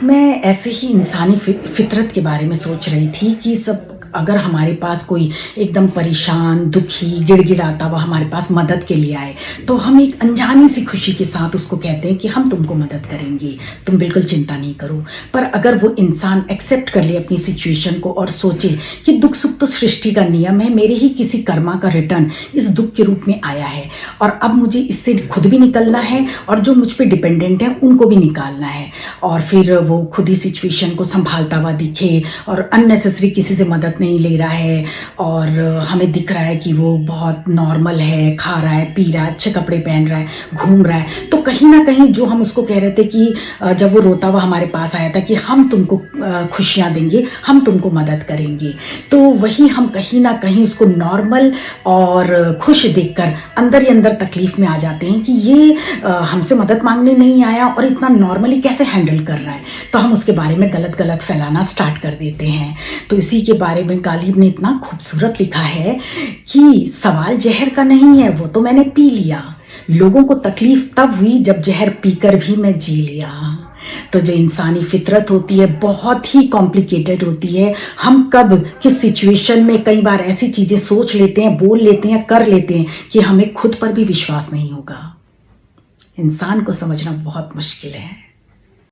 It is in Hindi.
मैं ऐसे ही इंसानी फितरत के बारे में सोच रही थी कि सब अगर हमारे पास कोई एकदम परेशान, दुखी, गिड़गिड़ाता हुआ हमारे पास मदद के लिए आए, तो हम एक अनजानी सी खुशी के साथ उसको कहते हैं कि हम तुमको मदद करेंगे, तुम बिल्कुल चिंता नहीं करो। पर अगर वो इंसान एक्सेप्ट कर ले अपनी सिचुएशन को और सोचे कि दुख सुख तो सृष्टि का नियम है, मेरे ही किसी कर्मा का रिटर्न इस दुख के रूप में आया है और अब मुझे इससे खुद भी निकलना है और जो मुझ पर डिपेंडेंट है उनको भी निकालना है, और फिर वो खुद ही सिचुएशन को संभालता हुआ दिखे और अननेसेसरी किसी से मदद नहीं ले रहा है और हमें दिख रहा है कि वो बहुत नॉर्मल है, खा रहा है, पी रहा है, अच्छे कपड़े पहन रहा है, घूम रहा है, तो कहीं ना कहीं जो हम उसको कह रहे थे कि जब वो रोता हुआ हमारे पास आया था कि हम तुमको खुशियाँ देंगे, हम तुमको मदद करेंगे, तो वही हम कहीं ना कहीं उसको नॉर्मल और खुश देखकर अंदर ही अंदर तकलीफ में आ जाते हैं कि ये हमसे मदद मांगने नहीं आया और इतना नॉर्मली कैसे हैंडल कर रहा है, तो हम उसके बारे में गलत गलत फैलाना स्टार्ट कर देते हैं। तो इसी के बारे में गालिब ने इतना खूबसूरत लिखा है कि सवाल जहर का नहीं है, वो तो मैंने पी लिया, लोगों को तकलीफ तब हुई जब जहर पीकर भी मैं जी लिया। तो जो इंसानी फितरत होती है बहुत ही कॉम्प्लिकेटेड होती है। हम कब किस सिचुएशन में कई बार ऐसी चीजें सोच लेते हैं, बोल लेते हैं, कर लेते हैं कि हमें खुद पर भी विश्वास नहीं होगा। इंसान को समझना बहुत मुश्किल है।